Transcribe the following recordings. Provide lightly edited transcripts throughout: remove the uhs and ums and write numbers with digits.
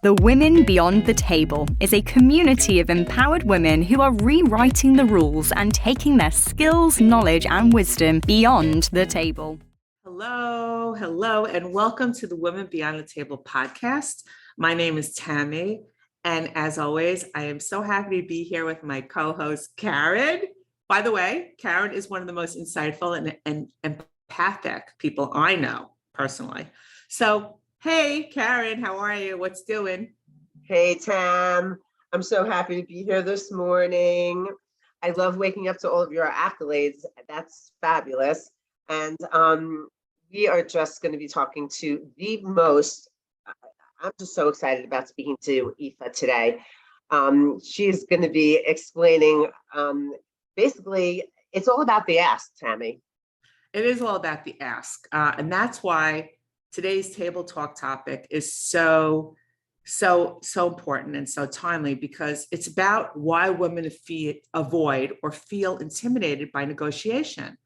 The Women Beyond the Table is a community of empowered women who are rewriting the rules and taking their skills, knowledge, and wisdom beyond the table. Hello, and welcome to the Women Beyond the Table podcast. My name is Tammy, and as always, I am so happy to be here with my co-host, Caryn. By the way, Caryn is one of the most insightful and empathic people I know personally. So, hey, Caryn, how are you? What's doing? Hey, Tam. I'm so happy to be here this morning. I love waking up to all of your accolades. That's fabulous. And we are just going to be talking to the most, I'm just so excited about speaking to Aoife today. She's going to be explaining, basically, it's all about the ask, Tammy. It is all about the ask. And that's why today's table talk topic is so important and so timely, because it's about why women avoid or feel intimidated by negotiation.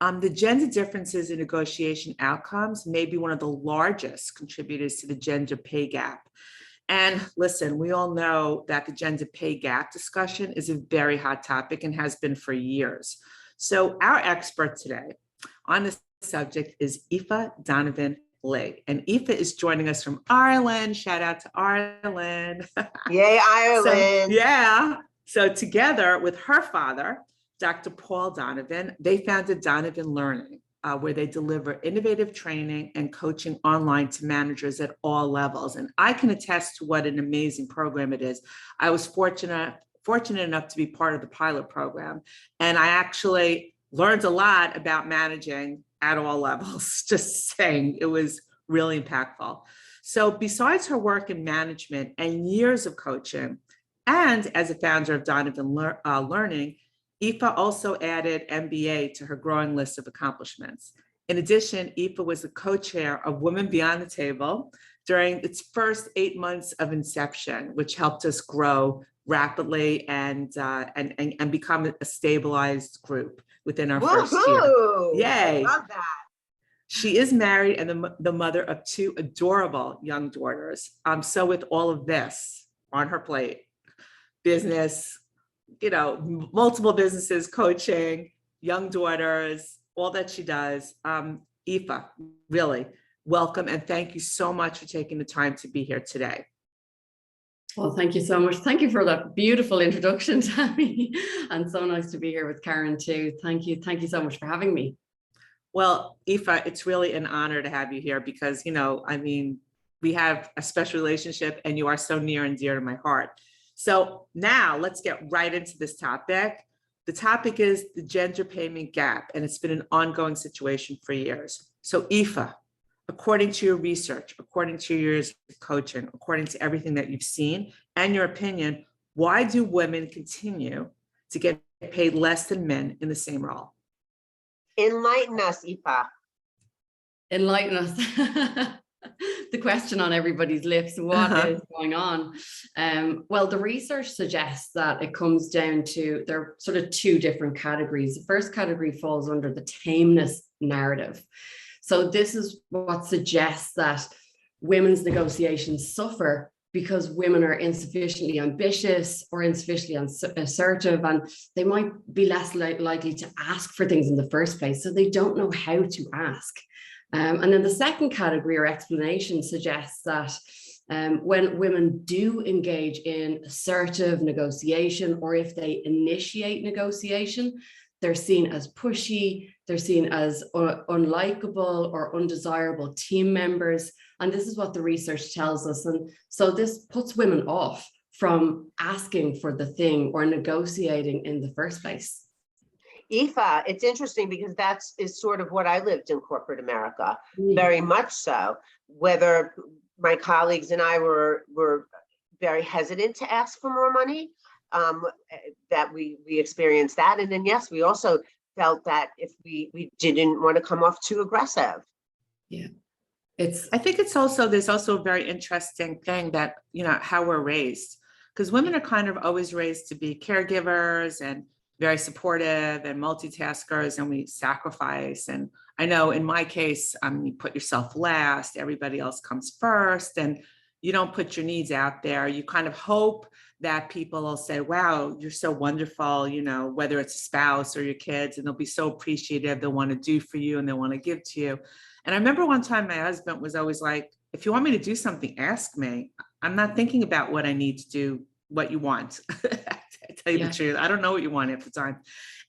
The gender differences in negotiation outcomes may be one of the largest contributors to the gender pay gap. And listen, we all know that the gender pay gap discussion is a very hot topic and has been for years. So our expert today on this subject is Aoife Donovan Lee. And Aoife is joining us from Ireland. Shout out to Ireland. Yay, Ireland. So together with her father, Dr. Paul Donovan, they founded Donovan Learning, where they deliver innovative training and coaching online to managers at all levels. And I can attest to what an amazing program it is. I was fortunate enough to be part of the pilot program, and I actually learned a lot about managing at all levels. Just saying, it was really impactful. So besides her work in management and years of coaching, and as a founder of Donovan Learning, Aoife also added MBA to her growing list of accomplishments. In addition, Aoife was the co-chair of Women Beyond the Table during its first 8 months of inception, which helped us grow rapidly and become a stabilized group within our first year. Yay! Love that. She is married and the mother of 2 adorable young daughters. So with all of this on her plate, business, multiple businesses, coaching, young daughters, all that she does, Aoife, really welcome and thank you so much for taking the time to be here today. Well, thank you so much. Thank you for that beautiful introduction, Tammy. And so nice to be here with Caryn too. Thank you. Thank you so much for having me. Well, Aoife, it's really an honor to have you here because, we have a special relationship and you are so near and dear to my heart. So now let's get right into this topic. The topic is the gender payment gap, and it's been an ongoing situation for years. So Aoife, according to your research, according to your years of coaching, according to everything that you've seen and your opinion, why do women continue to get paid less than men in the same role? Enlighten us, Aoife. Enlighten us. The question on everybody's lips, what is going on? Well, the research suggests that it comes down to, there are sort of 2 different categories. The first category falls under the tameness narrative. So this is what suggests that women's negotiations suffer because women are insufficiently ambitious or insufficiently assertive, and they might be less likely to ask for things in the first place, so they don't know how to ask. And then the second category or explanation suggests that when women do engage in assertive negotiation, or if they initiate negotiation, they're seen as pushy, they're seen as unlikable or undesirable team members. And this is what the research tells us. And so this puts women off from asking for the thing or negotiating in the first place. Aoife, it's interesting because that is sort of what I lived in corporate America, very much so. Whether my colleagues and I were very hesitant to ask for more money, that we experienced that. And then, yes, we also felt that if we didn't want to come off too aggressive. Yeah. I think there's also a very interesting thing that, how we're raised, because women are kind of always raised to be caregivers and very supportive and multitaskers, and we sacrifice. And I know in my case, you put yourself last, everybody else comes first. And you don't put your needs out there. You kind of hope that people will say, wow, you're so wonderful, you know, whether it's a spouse or your kids, and they'll be so appreciative. They'll want to do for you and they want to give to you. And I remember one time my husband was always like, if you want me to do something, ask me. I'm not thinking about what I need to do, what you want. I tell you the truth. I don't know what you want at the time.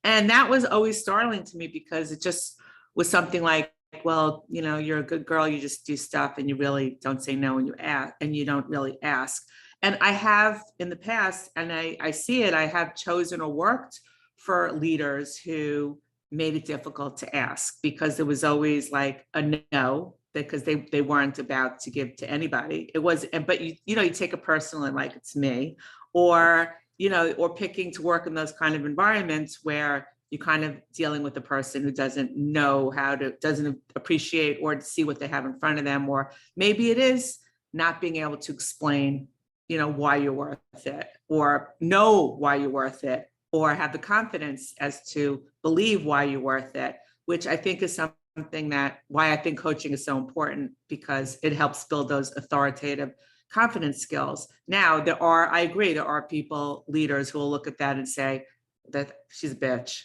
And that was always startling to me, because it just was something like, well, you know, you're a good girl, you just do stuff and you really don't say no, and you ask, and you don't really ask. And I have in the past, and I see it, I have chosen or worked for leaders who made it difficult to ask, because there was always like a no, because they weren't about to give to anybody. It was, but you know, you take it personally, like it's me, or, you know, or picking to work in those kind of environments where you're kind of dealing with a person who doesn't know doesn't appreciate or see what they have in front of them, or maybe it is not being able to explain, you know, why you're worth it, or know why you're worth it, or have the confidence as to believe why you're worth it, which I think is something why I think coaching is so important, because it helps build those authoritative confidence skills. Now, I agree, there are people, leaders, who will look at that and say that she's a bitch,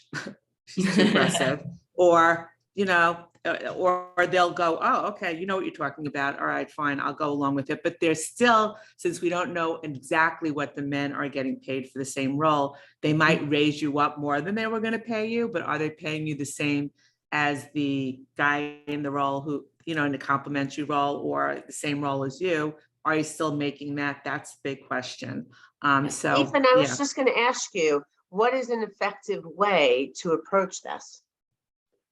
she's too aggressive, or, you know, or they'll go, oh, okay, you know what you're talking about. All right, fine, I'll go along with it. But there's still, since we don't know exactly what the men are getting paid for the same role, they might raise you up more than they were going to pay you, but are they paying you the same as the guy in the role who, you know, in the complimentary role, or the same role as you? Are you still making that? That's the big question. So, Aoife, and I was just going to ask you, what is an effective way to approach this?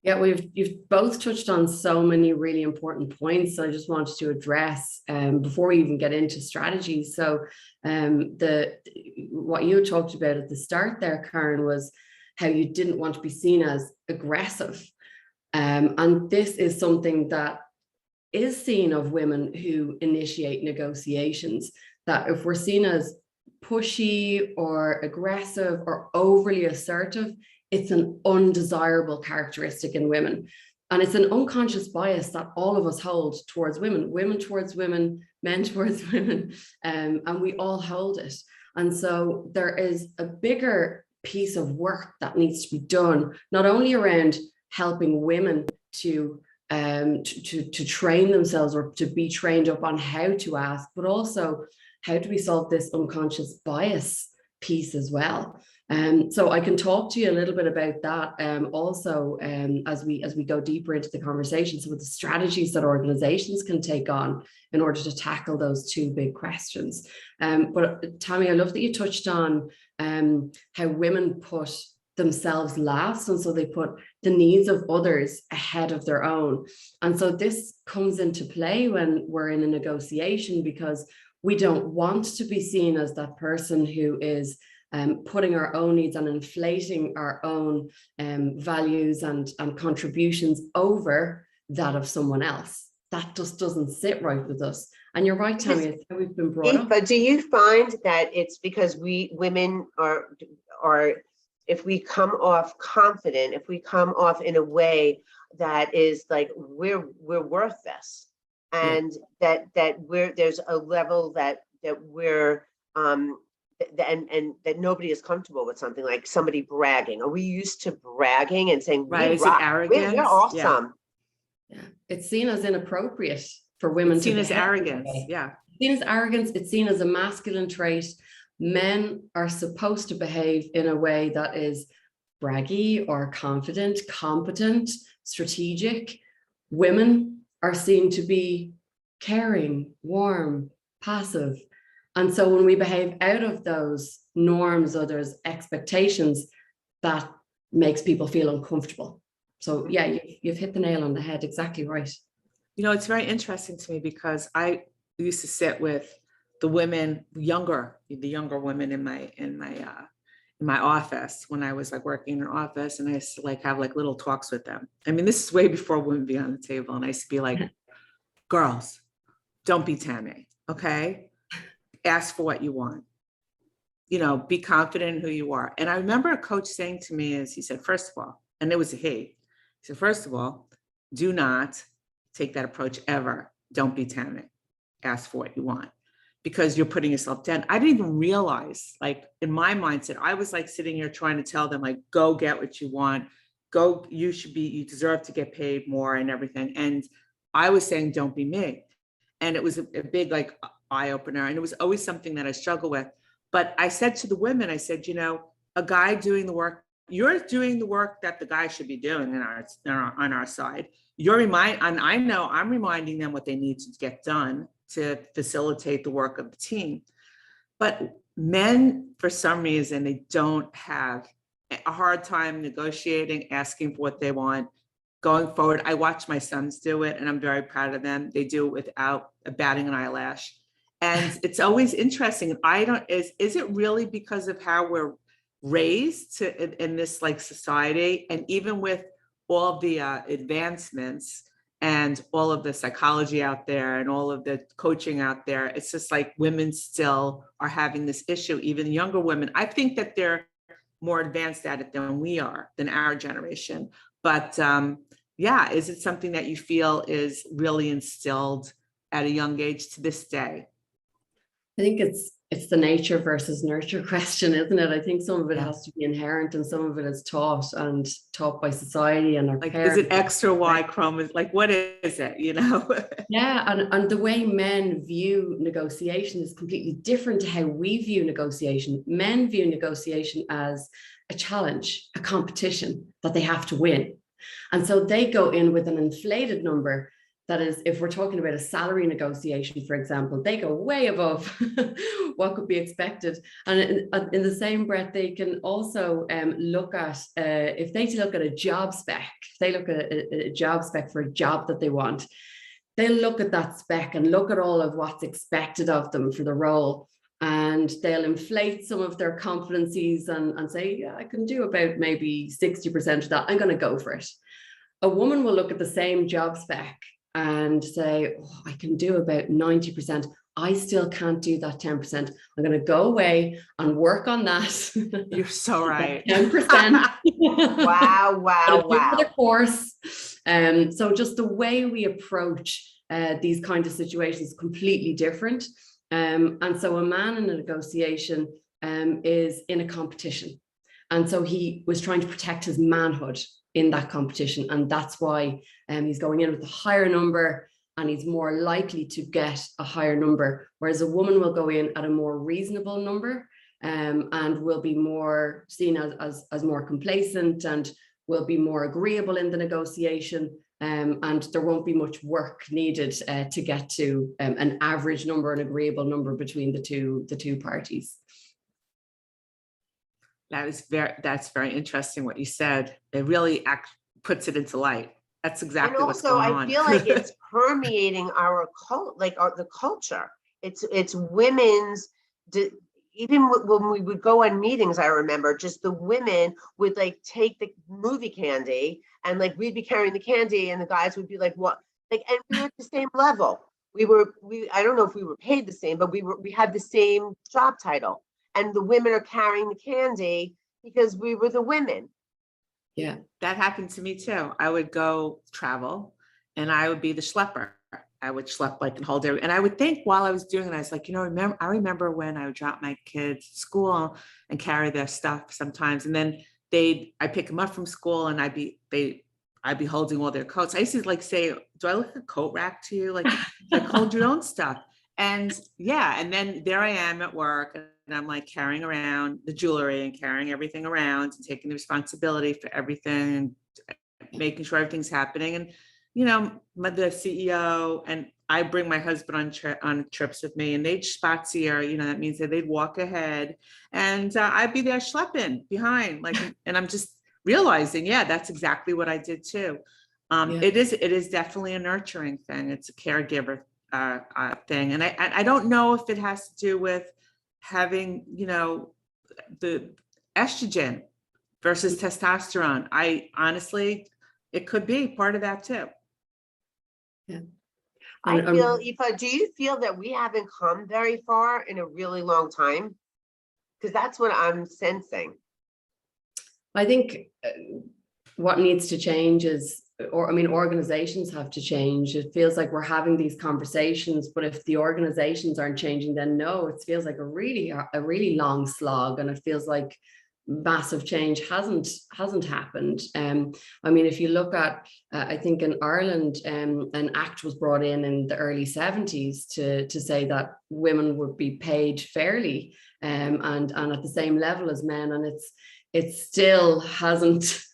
Yeah, you've both touched on so many really important points. I just wanted to address before we even get into strategies. So what you talked about at the start there, Caryn, was how you didn't want to be seen as aggressive. And this is something that is seen of women who initiate negotiations, that if we're seen as pushy or aggressive or overly assertive, it's an undesirable characteristic in women. And it's an unconscious bias that all of us hold towards women towards women, men towards women, and we all hold it. And so there is a bigger piece of work that needs to be done, not only around helping women to train themselves, or to be trained up on how to ask, but also how do we solve this unconscious bias piece as well. So I can talk to you a little bit about that also as we go deeper into the conversation, some of the strategies that organizations can take on in order to tackle those two big questions. But Tammy, I love that you touched on how women put themselves last, and so they put the needs of others ahead of their own. And so this comes into play when we're in a negotiation, because we don't want to be seen as that person who is putting our own needs and inflating our own values and contributions over that of someone else. That just doesn't sit right with us. And you're right, Tammy, it's how we've been brought up. But do you find that it's because we women are if we come off confident, if we come off in a way that is like we're worth this, and that there's a level that we're and that nobody is comfortable with something like somebody bragging? Are we used to bragging and saying, right? Is it arrogance? We're awesome. Yeah, it's seen as inappropriate for women. It's seen as arrogance. Yeah, it's seen as arrogance. It's seen as a masculine trait. Men are supposed to behave in a way that is braggy or confident, competent, strategic. Women are seen to be caring, warm, passive. And so when we behave out of those norms or those expectations, that makes people feel uncomfortable. So yeah, you've hit the nail on the head. Exactly right. You know, it's very interesting to me, because I used to sit with the women, the younger women in my office when I was like working in an office, and I used to like have like little talks with them. I mean, this is way before women be on the table, and I used to be like, girls, don't be Tammy, okay? Ask for what you want. You know, be confident in who you are. And I remember a coach saying to me, he said, first of all, and it was a he said, first of all, do not take that approach ever. Don't be Tammy. Ask for what you want. because you're putting yourself down. I didn't even realize, like in my mindset, I was like sitting here trying to tell them, like, go get what you want, go, you deserve to get paid more and everything. And I was saying, don't be me. And it was a big like eye opener. And it was always something that I struggle with. But I said to the women, I said, a guy doing the work, you're doing the work that the guy should be doing on our side. And I know I'm reminding them what they need to get done to facilitate the work of the team. But men, for some reason, they don't have a hard time negotiating, asking for what they want. Going forward, I watch my sons do it, and I'm very proud of them. They do it without batting an eyelash. And it's always interesting. Is it really because of how we're raised in this like society? And even with all the advancements and all of the psychology out there and all of the coaching out there, it's just like women still are having this issue, even younger women. I think that they're more advanced at it than we are, than our generation. But is it something that you feel is really instilled at a young age to this day? I think it's the nature versus nurture question, isn't it? I think some of it has to be inherent and some of it is taught by society and our parents. Is it X or Y chromosome? Like, what is it, Yeah, and the way men view negotiation is completely different to how we view negotiation. Men view negotiation as a challenge, a competition that they have to win. And so they go in with an inflated number. That is, if we're talking about a salary negotiation, for example, they go way above what could be expected. And in the same breath, they can also look at, if they look at a job spec, if they look at a job spec for a job that they want, they'll look at that spec and look at all of what's expected of them for the role. And they'll inflate some of their competencies and say, yeah, I can do about maybe 60% of that. I'm going to go for it. A woman will look at the same job spec and say, oh, I can do about 90%. I still can't do that 10%. I'm going to go away and work on that. You're so right. 10%. Wow. The course. So just the way we approach these kind of situations is completely different. And so a man in a negotiation is in a competition. And so he was trying to protect his manhood in that competition. And that's why he's going in with a higher number and he's more likely to get a higher number. Whereas a woman will go in at a more reasonable number and will be more seen as more complacent and will be more agreeable in the negotiation. And there won't be much work needed to get to an average number, an agreeable number between the two parties. That's very interesting what you said. It really puts it into light. That's exactly what's going on. And also, I feel like it's permeating our the culture. It's women's. Even when we would go on meetings, I remember just the women would like take the movie candy and like we'd be carrying the candy and the guys would be like, what? Like, and we were at the same level. I don't know if we were paid the same, but we had the same job title. And the women are carrying the candy because we were the women. Yeah, that happened to me too. I would go travel and I would be the schlepper. I would schlep like and hold everything. And I would think while I was doing it, I was like, I remember when I would drop my kids to school and carry their stuff sometimes. And then I'd pick them up from school and I'd be holding all their coats. I used to like say, do I look like a coat rack to you? Like hold your own stuff. And yeah, and then there I am at work and I'm like carrying around the jewelry and carrying everything around and taking the responsibility for everything and making sure everything's happening. And, the CEO and I bring my husband on trips with me and they'd spazier, that means that they'd walk ahead and I'd be there schlepping behind and I'm just realizing, yeah, that's exactly what I did too. It is definitely a nurturing thing. It's a caregiver thing. And I don't know if it has to do with having, the estrogen versus testosterone. Honestly, it could be part of that too. Yeah. I feel, Aoife, do you feel that we haven't come very far in a really long time? Because that's what I'm sensing. I think what needs to change is organizations have to change. It feels like we're having these conversations, but if the organizations aren't changing, then no, it feels like a really long slog, and it feels like massive change hasn't happened. If you look at, I think in Ireland, an act was brought in the early 70s to say that women would be paid fairly, and at the same level as men, and it still hasn't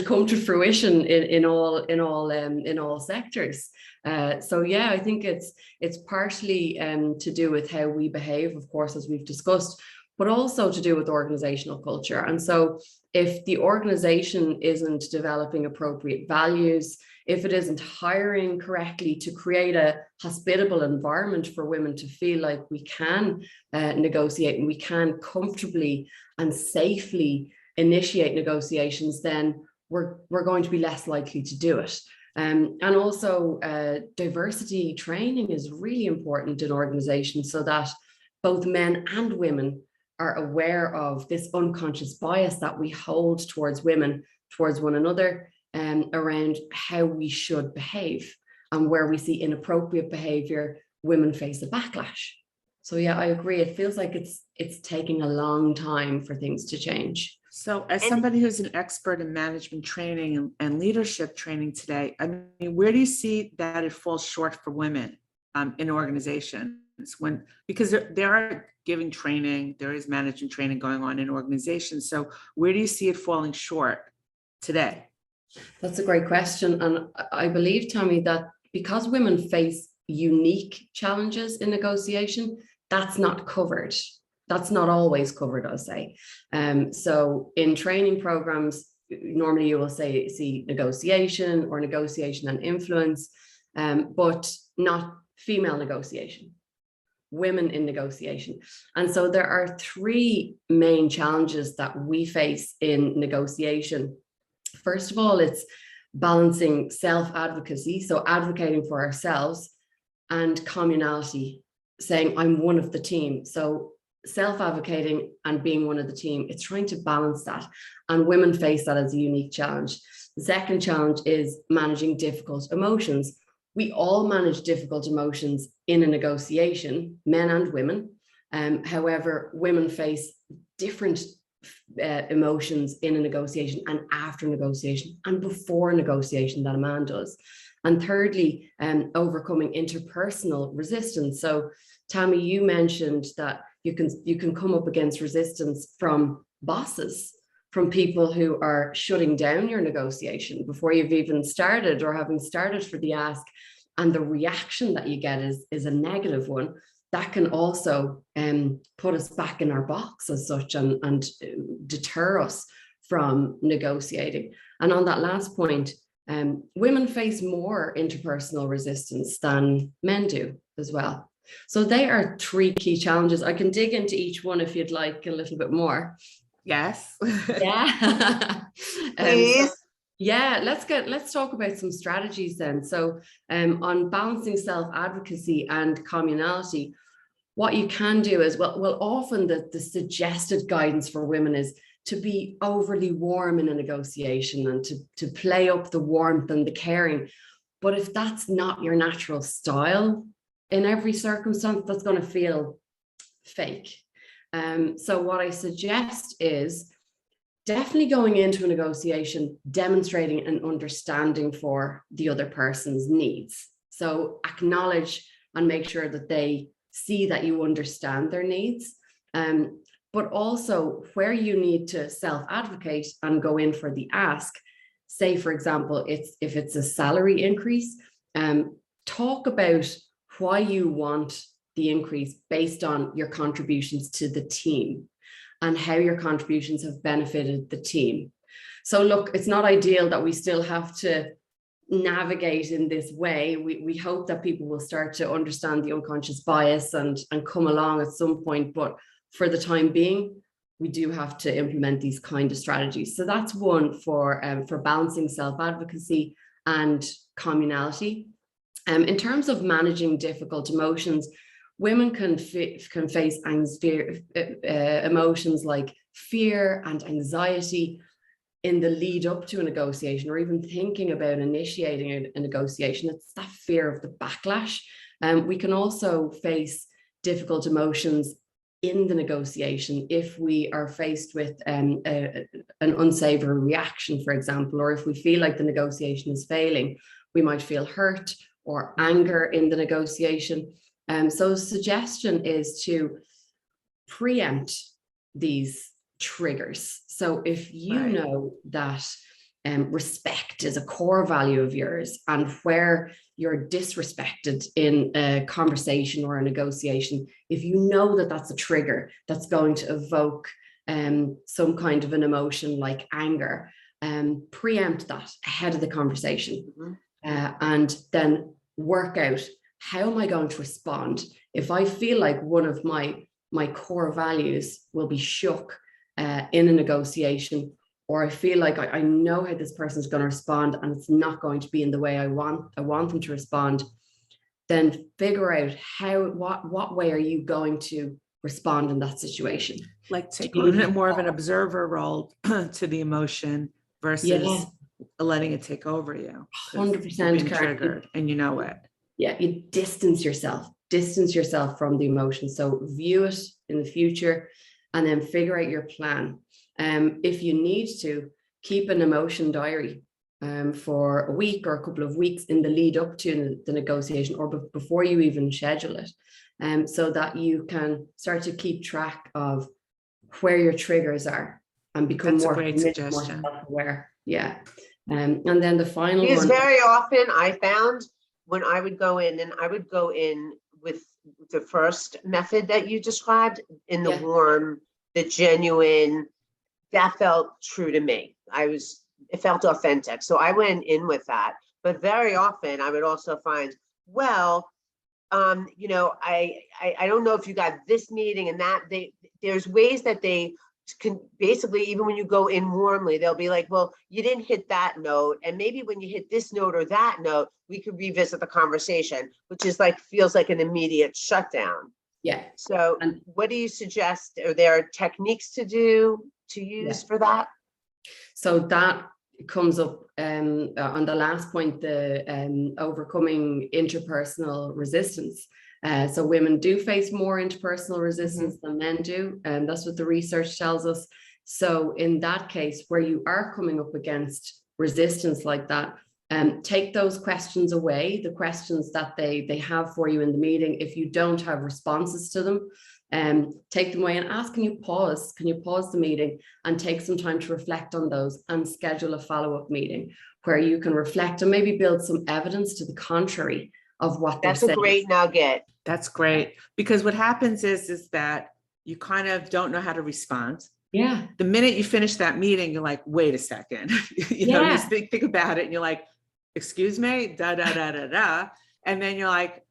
come to fruition in all sectors. So yeah, I think it's partially to do with how we behave, of course, as we've discussed, but also to do with organizational culture. And so if the organization isn't developing appropriate values, if it isn't hiring correctly to create a hospitable environment for women to feel like we can negotiate and we can comfortably and safely initiate negotiations, then we're going to be less likely to do it. And also diversity training is really important in organizations, so that both men and women are aware of this unconscious bias that we hold towards women, towards one another, around how we should behave, and where we see inappropriate behavior, women face a backlash. So yeah, I agree. It feels like it's taking a long time for things to change. So as somebody who's an expert in management training and leadership training today, I mean, where do you see that it falls short for women in organizations? Because there are giving training, there is management training going on in organizations. So where do you see it falling short today? That's a great question. And I believe, Tammy, that because women face unique challenges in negotiation, that's not covered. That's not always covered, I'll say. So in training programs, normally you will see negotiation or negotiation and influence, but not female negotiation, women in negotiation. And so there are three main challenges that we face in negotiation. First of all, it's balancing self-advocacy, so advocating for ourselves, and communality, saying I'm one of the team. So self-advocating and being one of the team, it's trying to balance that. And women face that as a unique challenge. The second challenge is managing difficult emotions. We all manage difficult emotions in a negotiation, men and women. However, women face different emotions in a negotiation and after negotiation and before negotiation than a man does. And thirdly, overcoming interpersonal resistance. So Tammy, you mentioned that you can come up against resistance from bosses, from people who are shutting down your negotiation before you've even started or having started for the ask. And the reaction that you get is a negative one. That can also put us back in our box as such and deter us from negotiating. And on that last point, women face more interpersonal resistance than men do as well. So they are three key challenges. I can dig into each one if you'd like a little bit more. Yes. Yeah. Please. Let's talk about some strategies then. So on balancing self-advocacy and communality, what you can do is, well often the suggested guidance for women is to be overly warm in a negotiation and to play up the warmth and the caring. But if that's not your natural style in every circumstance, that's going to feel fake. So what I suggest is definitely going into a negotiation, demonstrating an understanding for the other person's needs. So acknowledge and make sure that they see that you understand their needs. But also where you need to self-advocate and go in for the ask, say, for example, if it's a salary increase, talk about why you want the increase based on your contributions to the team and how your contributions have benefited the team. So look, it's not ideal that we still have to navigate in this way. We hope that people will start to understand the unconscious bias and come along at some point, but for the time being, we do have to implement these kind of strategies. So that's one for balancing self-advocacy and communality. In terms of managing difficult emotions, women can face emotions like fear and anxiety. in the lead up to a negotiation, or even thinking about initiating a negotiation. It's that fear of the backlash. We can also face difficult emotions in the negotiation if we are faced with an unsavory reaction, for example, or if we feel like the negotiation is failing, we might feel hurt or anger in the negotiation. So the suggestion is to preempt these triggers. So if you know that respect is a core value of yours, and where you're disrespected in a conversation or a negotiation, if you know that that's a trigger that's going to evoke some kind of an emotion like anger, preempt that ahead of the conversation, and then work out, how am I going to respond if I feel like one of my core values will be shook in a negotiation, or I feel like I know how this person is going to respond and it's not going to be in the way I want them to respond. Then figure out what way are you going to respond in that situation. Like take a little bit more of an observer role to the emotion versus letting it take over you. 100% triggered, and you know it. Yeah, you distance yourself from the emotion. So view it in the future, and then figure out your plan. If you need to, keep an emotion diary for a week or a couple of weeks in the lead up to the negotiation, or before you even schedule it, so that you can start to keep track of where your triggers are and become more self-aware. Yeah. And then the final one. Because very often I found when I would go in, with the first method that you described, in the warm, the genuine, that felt true to me. It felt authentic. So I went in with that. But very often I would also find, well, I don't know if you got this meeting and that. There's ways that they can basically, even when you go in warmly, they'll be like, well, you didn't hit that note, and maybe when you hit this note or that note, we could revisit the conversation, which is like, feels like an immediate shutdown. Yeah. So what do you suggest? Are there techniques to use for that? So that comes up on the last point, the overcoming interpersonal resistance. So women do face more interpersonal resistance than men do, and that's what the research tells us. So in that case, where you are coming up against resistance like that, take those questions away, the questions that they have for you in the meeting. If you don't have responses to them, take them away and ask, can you pause the meeting and take some time to reflect on those, and schedule a follow-up meeting where you can reflect and maybe build some evidence to the contrary of what they're saying. That's a great nugget. That's great, because what happens is that you kind of don't know how to respond. Yeah. The minute you finish that meeting, you're like, wait a second, you think about it, and you're like, excuse me, da da da da da, and then you're like,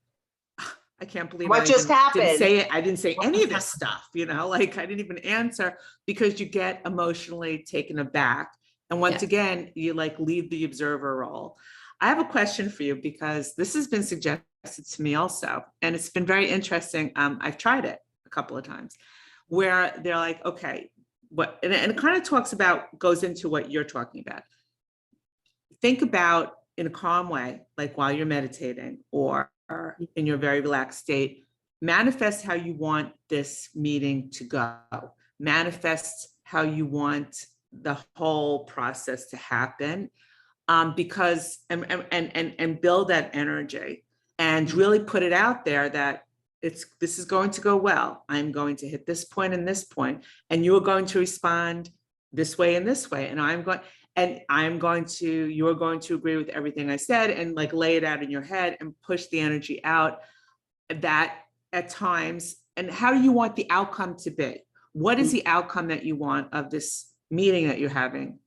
I can't believe what just happened. I didn't say any of this stuff, like I didn't even answer, because you get emotionally taken aback. And once again, you like leave the observer role. I have a question for you, because this has been suggested to me also, and it's been very interesting. I've tried it a couple of times, where they're like, okay, and it kind of goes into what you're talking about. Think about, in a calm way, like while you're meditating or in your very relaxed state, manifest how you want this meeting to go. Manifest how you want the whole process to happen, because and build that energy, and really put it out there that this is going to go well. I'm going to hit this point and this point, and you are going to respond this way and this way, and you're going to agree with everything I said, and like lay it out in your head and push the energy out that at times. And how do you want the outcome to be? What is the outcome that you want of this meeting that you're having?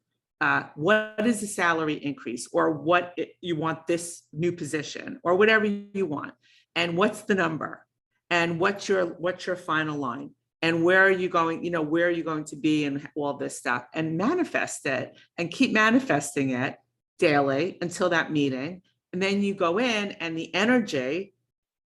What is the salary increase, or what you want this new position, or whatever you want? And what's the number? And what's your final line? And where are you going, where are you going to be, and all this stuff, and manifest it, and keep manifesting it daily until that meeting. And then you go in, and the energy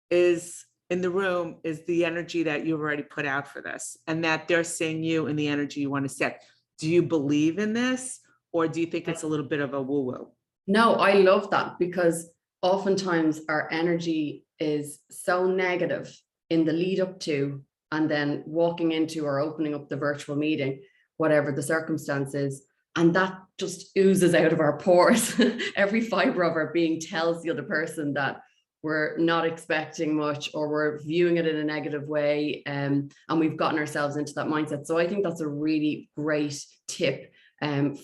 is in the room is the energy that you've already put out for this, and that they're seeing you in the energy you want to set. Do you believe in this? Or do you think it's a little bit of a woo-woo? No, I love that, because oftentimes our energy is so negative in the lead up to, and then walking into or opening up the virtual meeting, whatever the circumstances, and that just oozes out of our pores. Every fiber of our being tells the other person that we're not expecting much, or we're viewing it in a negative way, and we've gotten ourselves into that mindset. So I think that's a really great tip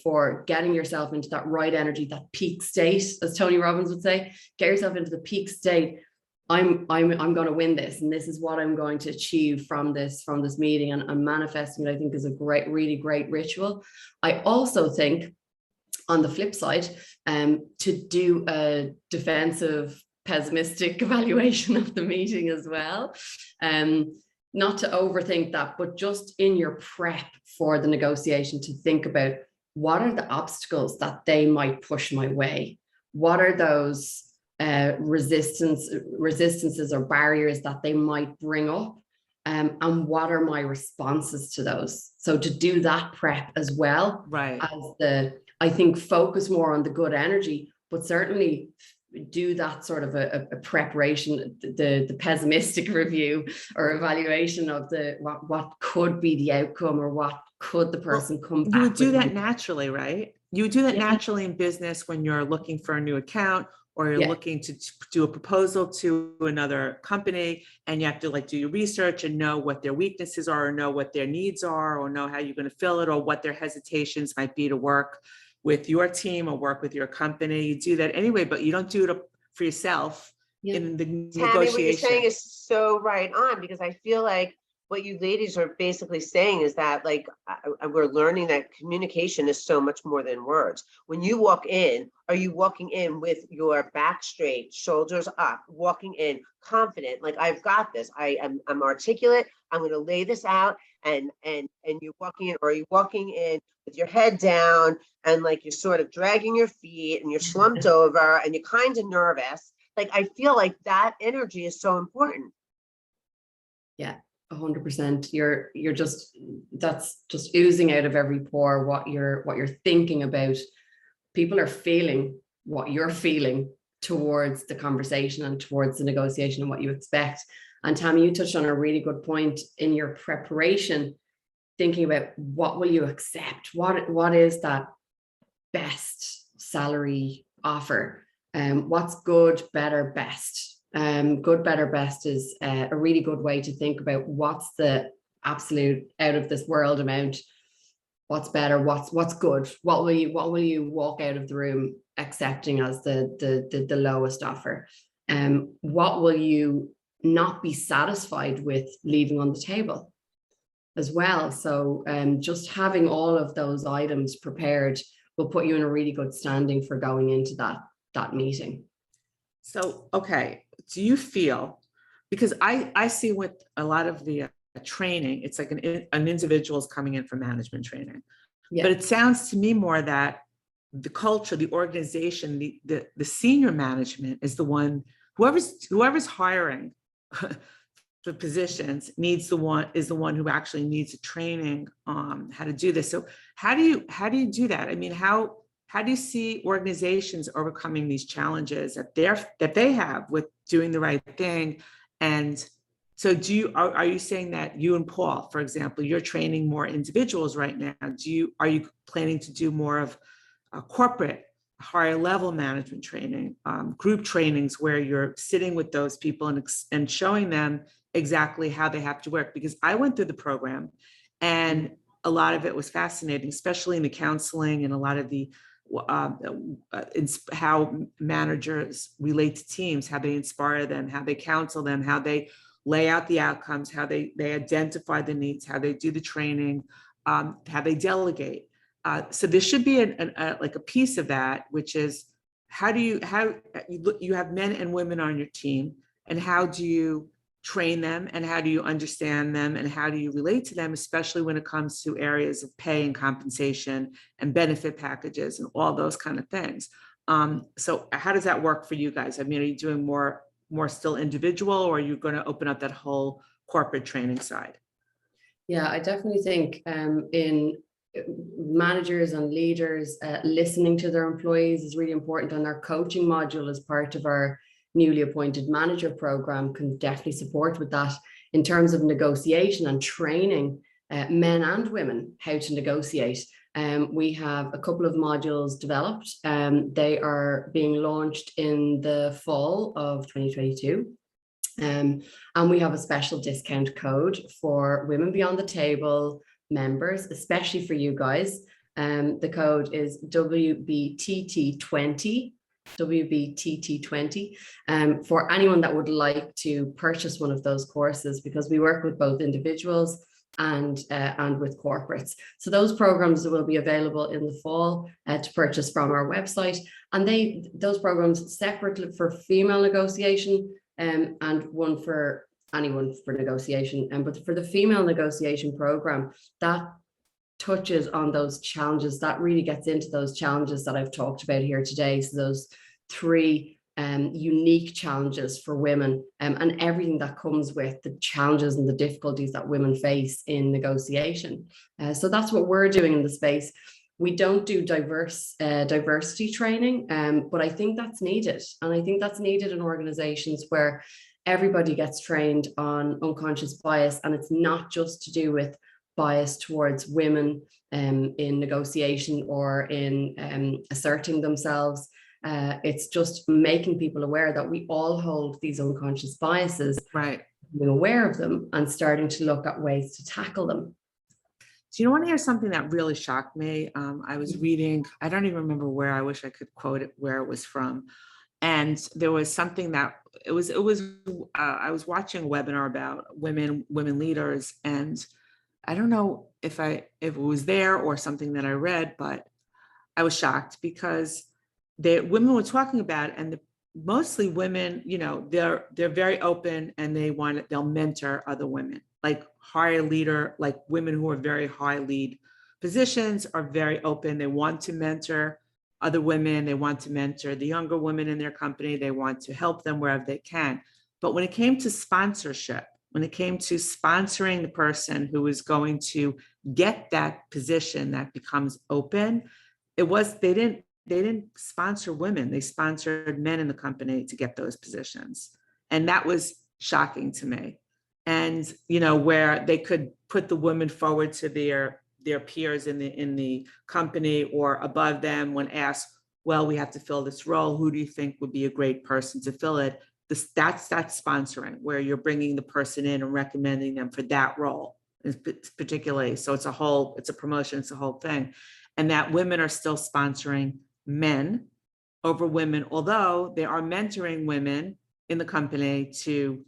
for getting yourself into that right energy, that peak state, as Tony Robbins would say. Get yourself into the peak state. I'm going to win this, and this is what I'm going to achieve from this meeting, and manifesting it, I think, is a really great ritual. I also think, on the flip side, to do a defensive, pessimistic evaluation of the meeting as well. Not to overthink that, but just in your prep for the negotiation, to think about what are the obstacles that they might push my way? What are those resistances or barriers that they might bring up? And what are my responses to those? So to do that prep as well, Right. as I think, focus more on the good energy, but certainly do that sort of a preparation, the pessimistic review or evaluation of what could be the outcome, or what could the person come back with. You would do that naturally, right? You would do that naturally in business when you're looking for a new account, or you're looking to do a proposal to another company, and you have to do your research and know what their weaknesses are, or know what their needs are, or know how you're going to fill it, or what their hesitations might be to work with your team or work with your company. You do that anyway, but you don't do it for yourself in the Tammy, negotiation. what you're saying is so right on, because I feel like what you ladies are basically saying is that we're learning that communication is so much more than words. When you walk in, are you walking in with your back straight, shoulders up, walking in confident, like I've got this, I'm articulate, I'm going to lay this out, and you're walking in, or are you walking in with your head down and you're sort of dragging your feet and you're slumped over and you're kind of nervous? I feel like that energy is so important. Yeah. 100%. You're just, that's just oozing out of every pore what you're thinking about. People are feeling what you're feeling towards the conversation and towards the negotiation and what you expect. And Tammy, you touched on a really good point in your preparation, thinking about what will you accept? What is that best salary offer? What's good, better, best? Good, better, best is a really good way to think about what's the absolute out of this world amount, what's better, what's good, what will you walk out of the room accepting as the lowest offer, what will you not be satisfied with leaving on the table as well. So just having all of those items prepared will put you in a really good standing for going into that meeting. So, okay, do you feel, because I see with a lot of the training, it's like an individual's coming in for management training, but it sounds to me more that the culture, the organization, the senior management is the one, whoever's hiring the positions is the one who actually needs a training on how to do this. So how do you do that? I mean, how do you see organizations overcoming these challenges that they have with doing the right thing? And so are you saying that you and Paul, for example, you're training more individuals right now? Are you planning to do more of a corporate, higher level management training, group trainings where you're sitting with those people and showing them exactly how they have to work? Because I went through the program and a lot of it was fascinating, especially in the counseling and a lot of the how managers relate to teams, how they inspire them, how they counsel them, how they lay out the outcomes, how they identify the needs, how they do the training, how they delegate. So there should be a piece of that, which is how you have men and women on your team, and how do you train them, and how do you understand them, and how do you relate to them, especially when it comes to areas of pay and compensation and benefit packages and all those kind of things. So how does that work for you guys? I mean, are you doing more still individual, or are you going to open up that whole corporate training side? Yeah, I definitely think in managers and leaders listening to their employees is really important, and our coaching module as part of our newly appointed manager program can definitely support with that in terms of negotiation and training men and women how to negotiate. We have a couple of modules developed. They are being launched in the fall of 2022. And we have a special discount code for Women Beyond the Table members, especially for you guys. The code is WBTT20. WBTT20 for anyone that would like to purchase one of those courses, because we work with both individuals and with corporates. So those programs will be available in the fall to purchase from our website, and those programs separately for female negotiation and one for anyone for negotiation. But for the female negotiation program, that touches on those challenges, that really gets into those challenges that I've talked about here today. So those three unique challenges for women and everything that comes with the challenges and the difficulties that women face in negotiation. So that's what we're doing in the space. We don't do diversity training, but I think that's needed. And I think that's needed in organizations where everybody gets trained on unconscious bias, and it's not just to do with bias towards women in negotiation or in asserting themselves. It's just making people aware that we all hold these unconscious biases, Right. being aware of them and starting to look at ways to tackle them. Do you want to hear something that really shocked me? I was reading, I don't even remember where, I wish I could quote it, where it was from. And there was something that I was watching a webinar about women leaders, and I don't know if it was there or something that I read, but I was shocked because women were talking about it, and mostly women, they're very open, and they'll mentor other women, like higher leader, like women who are very high lead positions are very open. They want to mentor other women. They want to mentor the younger women in their company. They want to help them wherever they can. But when it came to sponsorship, when it came to sponsoring the person who is going to get that position that becomes open, they didn't sponsor women. They sponsored men in the company to get those positions. And that was shocking to me. And, where they could put the women forward to their peers in the company or above them when asked, well, we have to fill this role. Who do you think would be a great person to fill it? That's sponsoring, where you're bringing the person in and recommending them for that role particularly. So it's a promotion, it's a whole thing. And that women are still sponsoring men over women, although they are mentoring women in the company to,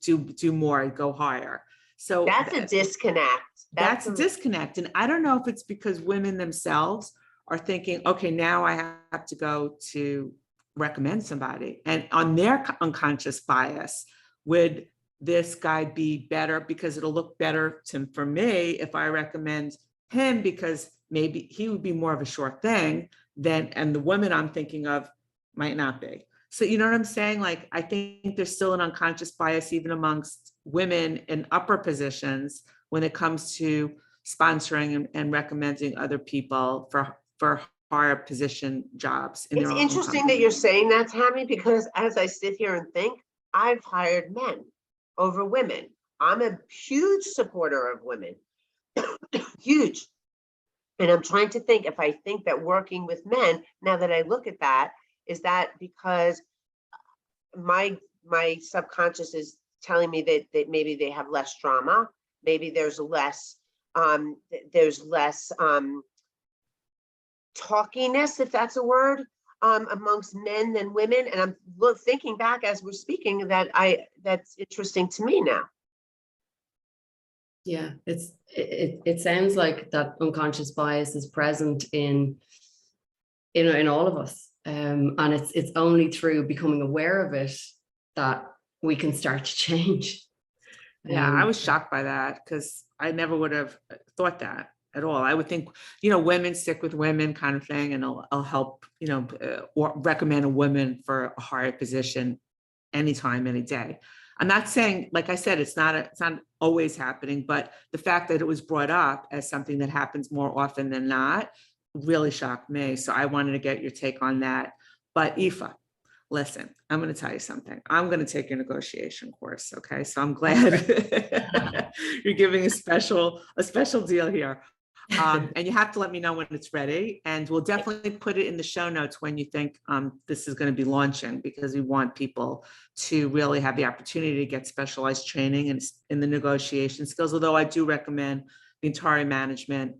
do more, go higher. So that's a disconnect. That's a disconnect. And I don't know if it's because women themselves are thinking, okay, now I have to go to recommend somebody. And on their unconscious bias, would this guy be better because it'll look better for me if I recommend him, because maybe he would be more of a sure thing and the women I'm thinking of might not be. So you know what I'm saying? Like, I think there's still an unconscious bias even amongst women in upper positions when it comes to sponsoring and recommending other people for higher position jobs. It's interesting that you're saying that, Tammy, because as I sit here and think, I've hired men over women. I'm a huge supporter of women, huge. And I'm trying to think if I think that working with men, now that I look at that, is that because my subconscious is telling me that maybe they have less drama, maybe there's less talkiness, if that's a word, amongst men than women. And I'm thinking back as we're speaking that's interesting to me now. Yeah, it sounds like that unconscious bias is present in all of us. And it's only through becoming aware of it that we can start to change. Yeah, I was shocked by that because I never would have thought that at all. I would think, women stick with women kind of thing, and I'll help, or recommend a woman for a higher position anytime, any day. I'm not saying, like I said, it's not always happening, but the fact that it was brought up as something that happens more often than not really shocked me. So I wanted to get your take on that. But Aoife, listen, I'm going to tell you something. I'm going to take your negotiation course. Okay. So I'm glad you're giving a special deal here. And you have to let me know when it's ready, and we'll definitely put it in the show notes when you think this is going to be launching, because we want people to really have the opportunity to get specialized training in the negotiation skills. Although I do recommend the entire management,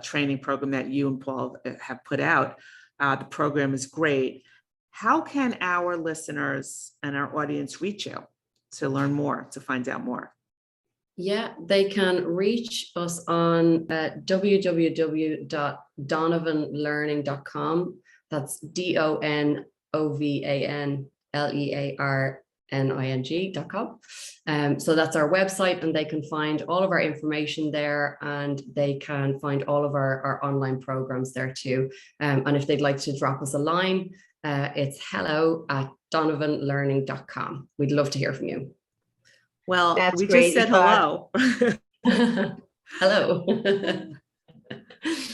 training program that you and Paul have put out. The program is great. How can our listeners and our audience reach you to learn more, to find out more? Yeah, they can reach us on www.donovanlearning.com. That's DONOVANLEARNING.com. So that's our website, and they can find all of our information there, and they can find all of our online programs there too. And if they'd like to drop us a line, it's hello@donovanlearning.com. We'd love to hear from you. Well, That's we great, just said Aoife. hello. Hello.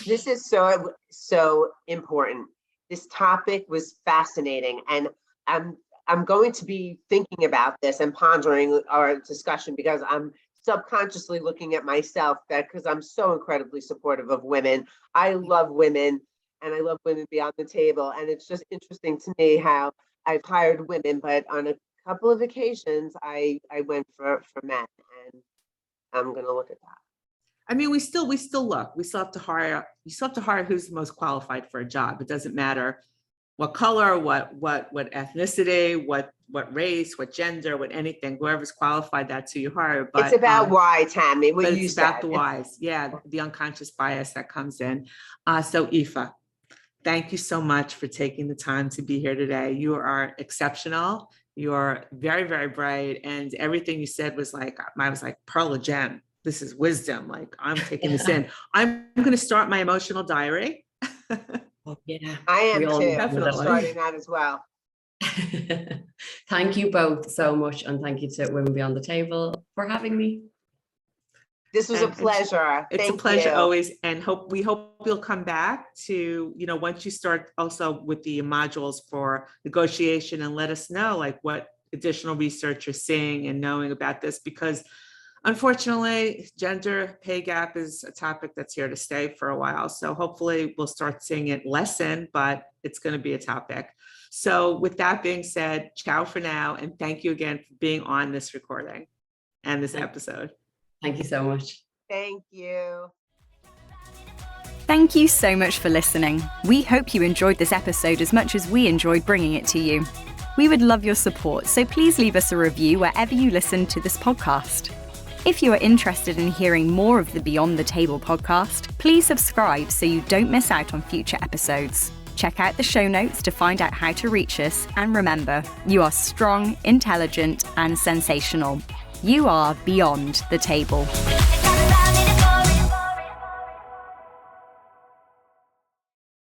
This is so important. This topic was fascinating, and I'm going to be thinking about this and pondering our discussion, because I'm subconsciously looking at myself, because I'm so incredibly supportive of women. I love women, and I love women beyond the table. And it's just interesting to me how I've hired women, but on a couple of occasions I went for men, and I'm going to look at that. I mean, we still look. We still have to hire. You still have to hire who's the most qualified for a job. It doesn't matter what color, what ethnicity, what race, what gender, what anything. Whoever's qualified, that's who you hire. But it's about why, Tammy. What but you it's said. about the whys. Yeah, the unconscious bias that comes in. So Aoife, thank you so much for taking the time to be here today. You are exceptional. You're very, very bright, and everything you said was like, I was like, pearl of gem. This is wisdom. Like, I'm taking this in. I'm going to start my emotional diary. Yeah, I am too. Definitely. Starting that as well. Thank you both so much, and thank you to Women Beyond the Table for having me. This was a pleasure. It's a pleasure always, and we hope you'll come back to, once you start also with the modules for negotiation, and let us know like what additional research you're seeing and knowing about this, because unfortunately, gender pay gap is a topic that's here to stay for a while. So hopefully we'll start seeing it lessen, but it's going to be a topic. So with that being said, ciao for now, and thank you again for being on this recording and this episode. Thank you so much. Thank you. Thank you so much for listening. We hope you enjoyed this episode as much as we enjoyed bringing it to you. We would love your support, so please leave us a review wherever you listen to this podcast. If you are interested in hearing more of the Beyond the Table podcast, please subscribe so you don't miss out on future episodes. Check out the show notes to find out how to reach us, and remember, you are strong, intelligent, and sensational. You are beyond the table.